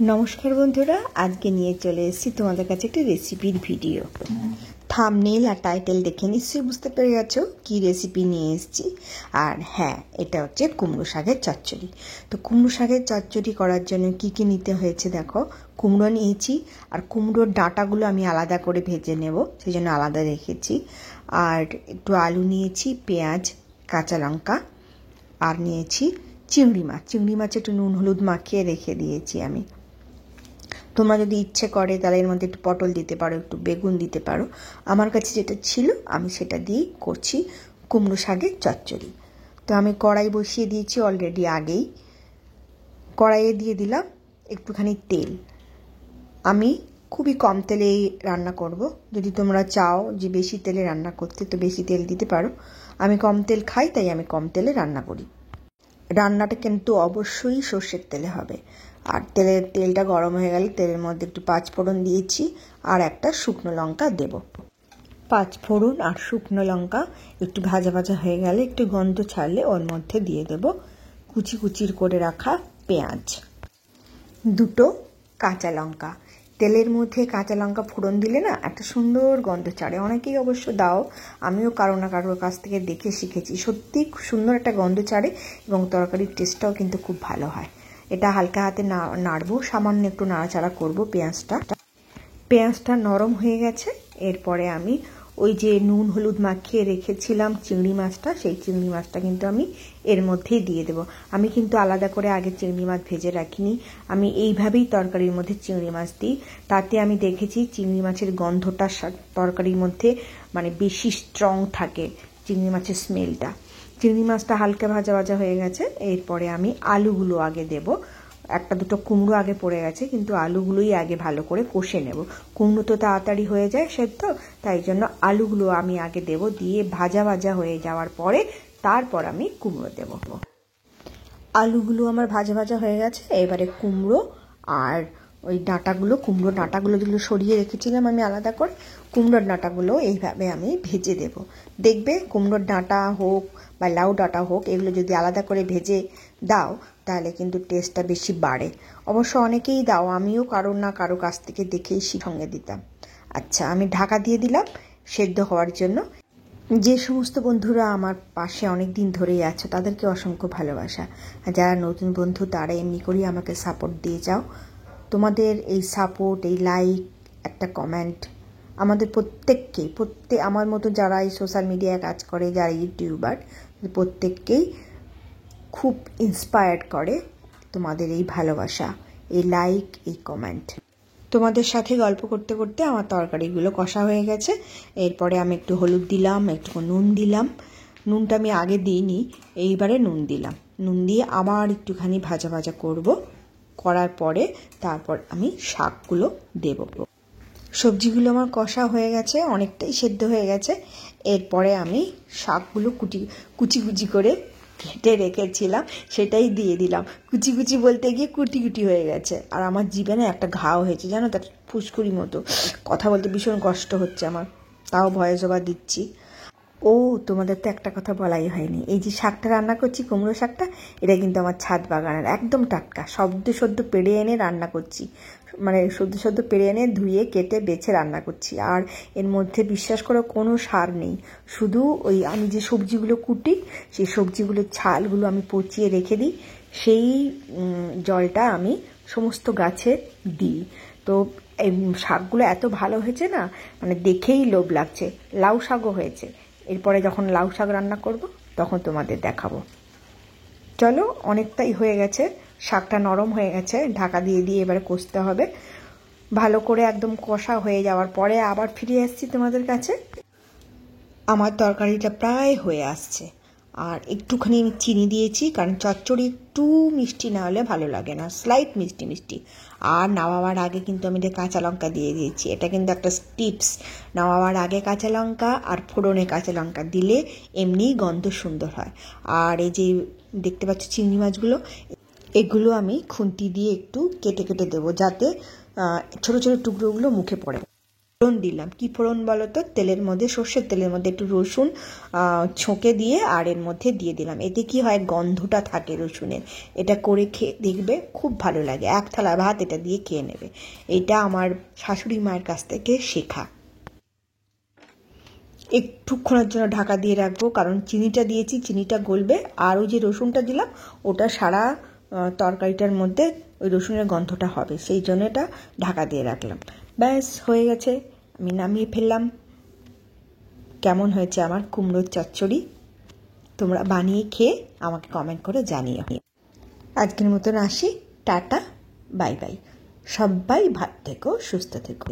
নমস্কার বন্ধুরা, আজকে নিয়ে চলে এসেছি তোমাদের কাছে একটি রেসিপির ভিডিও। থাম্বনেল আর টাইটেল দেখে নিশ্চয়ই বুঝতে পেরে গেছো কী রেসিপি নিয়ে এসেছি। আর হ্যাঁ, এটা হচ্ছে কুমড়ো শাকের চচ্চড়ি। তো কুমড়ো শাকের চচ্চড়ি করার জন্য কি কি নিতে হয়েছে দেখো। কুমড়ো নিয়েছি, আর কুমড়োর ডাঁটাগুলো আমি আলাদা করে ভেজে নেব, সেই জন্য আলাদা রেখেছি। আর একটু আলু নিয়েছি, পেঁয়াজ, কাঁচা লঙ্কা, আর নিয়েছি চিংড়ি মাছ। চিংড়ি মাছ একটু নুন হলুদ মাখিয়ে রেখে দিয়েছি আমি। তোমরা যদি ইচ্ছে করে তাহলে এর মধ্যে একটু পটল দিতে পারো, একটু বেগুন দিতে পারো। আমার কাছে যেটা ছিল আমি সেটা দিয়েই করছি কুমড়ো শাকের চচ্চড়ি। তো আমি কড়াই বসিয়ে দিয়েছি অলরেডি আগেই। কড়াইয়ে দিয়ে দিলাম একটুখানি তেল। আমি খুবই কম তেলেই রান্না করব। যদি তোমরা চাও যে বেশি তেলে রান্না করতে তো বেশি তেল দিতে পারো। আমি কম তেল খাই, তাই আমি কম তেলে রান্না করি। রান্নাটা কিন্তু অবশ্যই সর্ষের তেলে হবে। আর তেলটা গরম হয়ে গেলে তেলের মধ্যে একটু পাঁচফোড়ন দিয়েছি, আর একটা শুকনো লঙ্কা দেব। পাঁচফোড়ন আর শুকনো লঙ্কা একটু ভাজা ভাজা হয়ে গেলে, একটু গন্ধ ছাড়লে ওর মধ্যে দিয়ে দেব কুচি কুচির করে রাখা পেঁয়াজ, দুটো কাঁচা লঙ্কা। তেলের মধ্যে কাঁচা লঙ্কা ফোড়ন দিলে না একটা সুন্দর গন্ধ ছাড়ে। অনেকেই অবশ্য দাও, আমিও কারো না কারোর কাছ থেকে দেখে শিখেছি। সত্যি খুব সুন্দর একটা গন্ধ ছাড়ে এবং তরকারির টেস্টটাও কিন্তু খুব ভালো হয়। এটা হালকা হাতে নাড়বো, সামান্য একটু নাড়াচাড়া করবো পেঁয়াজটা নরম হয়ে গেছে। এরপরে আমি ওই যে নুন হলুদ মাখিয়ে রেখেছিলাম চিংড়ি মাছটা, সেই চিংড়ি মাছটা কিন্তু আমি এর মধ্যেই দিয়ে দেবো। আমি কিন্তু আলাদা করে আগে চিংড়ি মাছ ভেজে রাখিনি, আমি এইভাবেই তরকারির মধ্যে চিংড়ি মাছ দিই। তাতে আমি দেখেছি চিংড়ি মাছের গন্ধটা তরকারির মধ্যে মানে বেশি স্ট্রং থাকে, চিংড়ি মাছের স্মেলটা। চিংড়ি মাছটা হালকা ভাজা ভাজা হয়ে গেছে। এরপরে আমি আলুগুলো আগে দেব। একটা দুটো কুমড়ো আগে পড়ে গেছে, কিন্তু আলুগুলোই আগে ভালো করে কষে নেব। কুমড়ো তো তাড়াতাড়ি হয়ে যায় সেদ্ধ, তাই জন্য আলুগুলো আমি আগে দেব। দিয়ে ভাজা ভাজা হয়ে যাওয়ার পরে তারপর আমি কুমড়ো দেব। আলুগুলো আমার ভাজা ভাজা হয়ে গেছে। এবারে কুমড়ো আর ওই কুমড়োর ডাঁটাগুলো যেগুলো সরিয়ে রেখেছিলাম আমি আলাদা করে, কুমড়োর ডাঁটাগুলো এইভাবে আমি ভেজে দেব। দেখবে কুমড়োর ডাঁটা হোক বা লাউ ডাঁটা হোক, এগুলো যদি আলাদা করে ভেজে দাও তাহলে কিন্তু টেস্টটা বেশি বাড়ে। অবশ্য অনেকেই দাও, আমিও কারো না কারো কাছ থেকে দেখেই সঙ্গে দিতাম। আচ্ছা, আমি ঢাকা দিয়ে দিলাম সেদ্ধ হওয়ার জন্য। যে সমস্ত বন্ধুরা আমার পাশে অনেক দিন ধরেই আছো তাদেরকে অসংখ্য ভালোবাসা। আর যারা নতুন বন্ধু তারা এমনি করেই আমাকে সাপোর্ট দিয়ে যাও। তোমাদের এই সাপোর্ট, এই লাইক, একটা কমেন্ট আমাদের প্রত্যেক আমার মতো যারা এই সোশ্যাল মিডিয়ায় কাজ করে, যারা ইউটিউবার, প্রত্যেককেই খুব ইন্সপায়ার্ড করে তোমাদের এই ভালোবাসা, এই লাইক, এই কমেন্ট। তোমাদের সাথে গল্প করতে করতে আমার তরকারিগুলো কষা হয়ে গেছে। এরপরে আমি একটু হলুদ দিলাম, একটু নুন দিলাম। নুনটা আমি আগে দিইনি, এইবারে নুন দিলাম। নুন দিয়ে আবার একটুখানি ভাজা ভাজা করার পরে তারপর আমি শাকগুলো দেব। সবজিগুলো আমার কষা হয়ে গেছে, অনেকটাই সেদ্ধ হয়ে গেছে। এরপরে আমি শাকগুলো কুচি কুচি করে কেটে রেখেছিলাম সেটাই দিয়ে দিলাম। কুচি কুচি বলতে গিয়ে কুটি কুটি হয়ে গেছে। আর আমার জিভে না একটা ঘাও হয়েছে জানো, তার ফুসকুড়ি মতো। কথা বলতে ভীষণ কষ্ট হচ্ছে আমার, তাও ভয়েস ওভার দিচ্ছি। ও, তোমাদের তো একটা কথা বলাই হয়নি। এই যে শাকটা রান্না করছি, কুমড়ো শাকটা, এটা কিন্তু আমার ছাদ বাগানের একদম টাটকা, সদ্য পেড়ে এনে রান্না করছি। মানে সদ্য পেড়ে এনে ধুয়ে কেটে বেছে রান্না করছি। আর এর মধ্যে বিশ্বাস করো কোনো সার নেই, শুধু ওই আমি যে সবজিগুলো কুটি সেই সবজিগুলোর ছালগুলো আমি পচিয়ে রেখে দিই, সেই জলটা আমি সমস্ত গাছে দিই। তো এই শাকগুলো এত ভালো হয়েছে না, মানে দেখেই লোভ লাগছে। লাউ শাকও হয়েছে, এরপরে যখন লাউ শাক রান্না করব তখন তোমাদের দেখাবো। চলো, অনেকটাই হয়ে গেছে, শাকটা নরম হয়ে গেছে। ঢাকা দিয়ে এবারে কষতে হবে ভালো করে। একদম কষা হয়ে যাওয়ার পরে আবার ফিরে আসছি তোমাদের কাছে। আমার তরকারিটা প্রায় হয়ে আসছে। আর একটুখানি আমি চিনি দিয়েছি, কারণ চচ্চড়ি একটু মিষ্টি না হলে ভালো লাগে না, স্লাইট মিষ্টি মিষ্টি। আর নামাবার আগে কিন্তু আমি কাঁচা লঙ্কা দিয়ে দিয়েছি। এটা কিন্তু একটা টিপস, নামাবার আগে কাঁচা লঙ্কা আর ফোড়নে কাঁচা লঙ্কা দিলে এমনিই গন্ধ সুন্দর হয়। আর এই যে দেখতে পাচ্ছ চিংড়ি মাছগুলো, এগুলো আমি খুন্তি দিয়ে একটু কেটে কেটে দেবো, যাতে ছোটো ছোটো টুকরোগুলো মুখে পড়ে। ফোড়ন দিলাম। কি ফোড়ন বলো তো? তেলের মধ্যে, সর্ষের তেলের মধ্যে একটু রসুন ছোঁকে দিয়ে আর এর মধ্যে দিয়ে দিলাম। এতে কি হয়, গন্ধটা থাকে রসুনের। এটা করে খেয়ে দেখবে, খুব ভালো লাগে। এক থালা ভাত এটা দিয়ে খেয়ে নেবে। এটা আমার শাশুড়ি মায়ের কাছ থেকে শেখা। একটুক্ষণের জন্য ঢাকা দিয়ে রাখবো, কারণ চিনিটা দিয়েছি, চিনিটা গলবে। আর ওই যে রসুনটা দিলাম, ওটা সারা তরকারিটার মধ্যে ওই রসুনের গন্ধটা হবে, সেই জন্য এটা ঢাকা দিয়ে রাখলাম। ব্যাস হয়ে গেছে, আমি নামিয়ে ফেললাম। কেমন হয়েছে আমার কুমড়োর চচ্চড়ি? তোমরা বানিয়ে খেয়ে আমাকে কমেন্ট করে জানিও। আজকের মতন আসি, টাটা, বাই বাই। সবাই ভালো থেকো, সুস্থ থেকো।